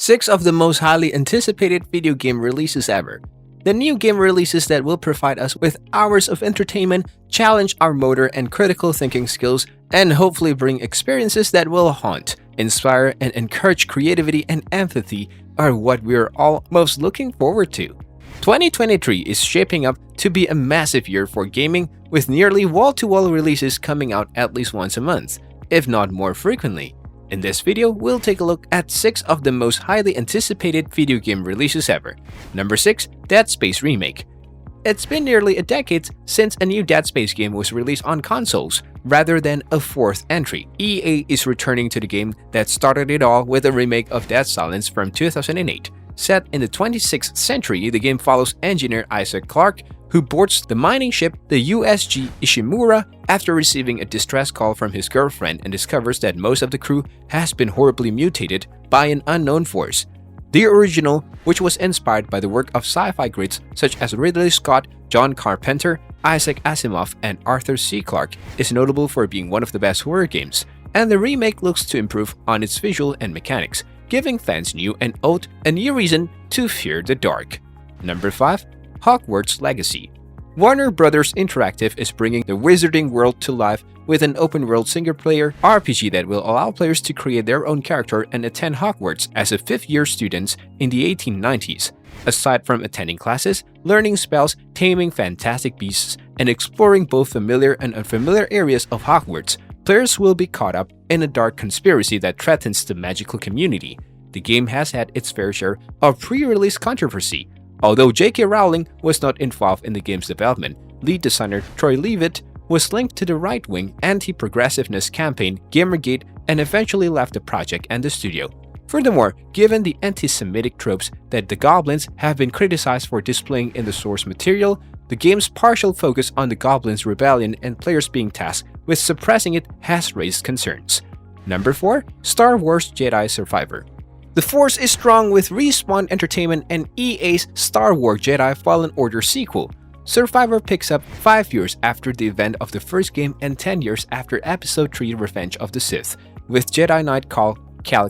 6 of the most highly anticipated video game releases ever. The new game releases that will provide us with hours of entertainment, challenge our motor and critical thinking skills, and hopefully bring experiences that will haunt, inspire, and encourage creativity and empathy are what we're all most looking forward to. 2023 is shaping up to be a massive year for gaming, with nearly wall-to-wall releases coming out at least once a month, if not more frequently. In this video, we'll take a look at 6 of the most highly anticipated video game releases ever. Number 6. Dead Space Remake. It's been nearly a decade since a new Dead Space game was released on consoles. Rather than a fourth entry, EA is returning to the game that started it all with a remake of Dead Silence from 2008. Set in the 26th century, the game follows engineer Isaac Clarke, who boards the mining ship the USG Ishimura after receiving a distress call from his girlfriend and discovers that most of the crew has been horribly mutated by an unknown force. The original, which was inspired by the work of sci-fi greats such as Ridley Scott, John Carpenter, Isaac Asimov, and Arthur C. Clarke, is notable for being one of the best horror games, and the remake looks to improve on its visual and mechanics, giving fans new and old a new reason to fear the dark. Number 5. Hogwarts Legacy. Warner Bros. Interactive is bringing the Wizarding World to life with an open-world single-player RPG that will allow players to create their own character and attend Hogwarts as a fifth-year student in the 1890s. Aside from attending classes, learning spells, taming fantastic beasts, and exploring both familiar and unfamiliar areas of Hogwarts, players will be caught up in a dark conspiracy that threatens the magical community. The game has had its fair share of pre-release controversy. Although J.K. Rowling was not involved in the game's development, lead designer Troy Leavitt was linked to the right-wing anti-progressiveness campaign Gamergate and eventually left the project and the studio. Furthermore, given the anti-Semitic tropes that the goblins have been criticized for displaying in the source material, the game's partial focus on the goblins' rebellion and players being tasked with suppressing it has raised concerns. Number 4. Star Wars Jedi Survivor. The Force is strong with Respawn Entertainment and EA's Star Wars Jedi Fallen Order sequel. Survivor picks up 5 years after the event of the first game and 10 years after Episode 3 Revenge of the Sith, with Jedi Knight Cal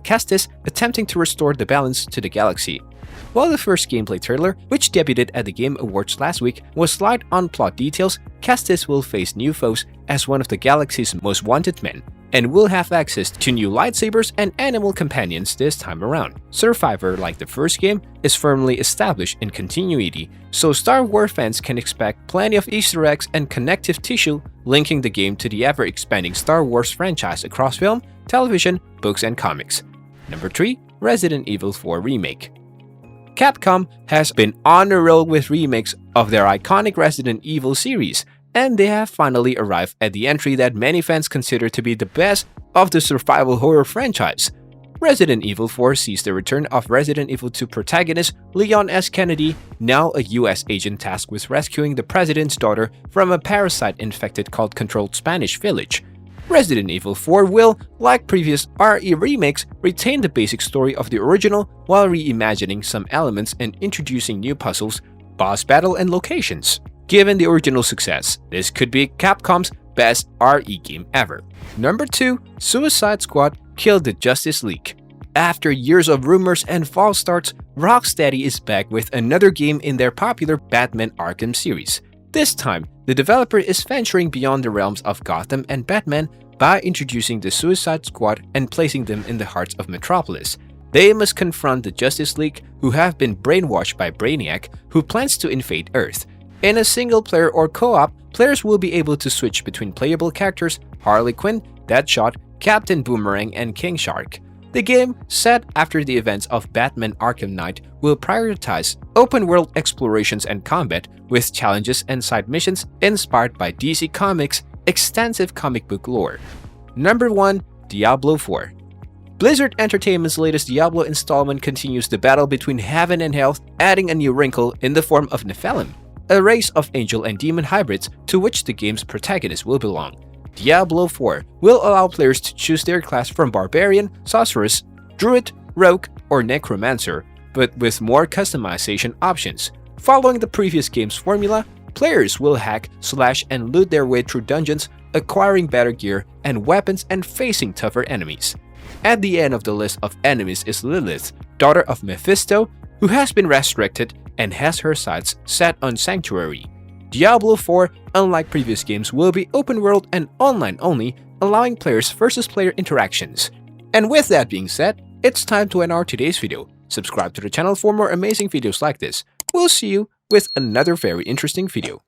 Kestis attempting to restore the balance to the galaxy. While the first gameplay trailer, which debuted at the Game Awards last week, was light on plot details, Kestis will face new foes as one of the galaxy's most wanted men, and will have access to new lightsabers and animal companions this time around. Survivor, like the first game, is firmly established in continuity, so Star Wars fans can expect plenty of Easter eggs and connective tissue linking the game to the ever-expanding Star Wars franchise across film, television, books, and comics. Number 3. Resident Evil 4 Remake. Capcom has been on a roll with remakes of their iconic Resident Evil series, and they have finally arrived at the entry that many fans consider to be the best of the survival horror franchise. Resident Evil 4 sees the return of Resident Evil 2 protagonist Leon S. Kennedy, now a US agent tasked with rescuing the president's daughter from a parasite-infected cult-controlled Spanish village. Resident Evil 4 will, like previous RE remakes, retain the basic story of the original while reimagining some elements and introducing new puzzles, boss battle, and locations. Given the original success, this could be Capcom's best RE game ever. Number 2. Suicide Squad Kill the Justice League. After years of rumors and false starts, Rocksteady is back with another game in their popular Batman Arkham series. This time, the developer is venturing beyond the realms of Gotham and Batman by introducing the Suicide Squad and placing them in the hearts of Metropolis. They must confront the Justice League, who have been brainwashed by Brainiac, who plans to invade Earth. In a single-player or co-op, players will be able to switch between playable characters Harley Quinn, Deadshot, Captain Boomerang, and King Shark. The game, set after the events of Batman Arkham Knight, will prioritize open-world explorations and combat with challenges and side missions inspired by DC Comics' extensive comic book lore. Number 1. Diablo 4. Blizzard Entertainment's latest Diablo installment continues the battle between heaven and hell, adding a new wrinkle in the form of Nephilim, a race of angel and demon hybrids to which the game's protagonist will belong. Diablo 4 will allow players to choose their class from Barbarian, Sorceress, Druid, Rogue, or Necromancer, but with more customization options. Following the previous game's formula, players will hack, slash, and loot their way through dungeons, acquiring better gear and weapons and facing tougher enemies. At the end of the list of enemies is Lilith, daughter of Mephisto, who has been resurrected and has her sights set on Sanctuary. Diablo 4, unlike previous games, will be open world and online only, allowing players versus player interactions. And with that being said, it's time to end our today's video. Subscribe to the channel for more amazing videos like this. We'll see you with another very interesting video.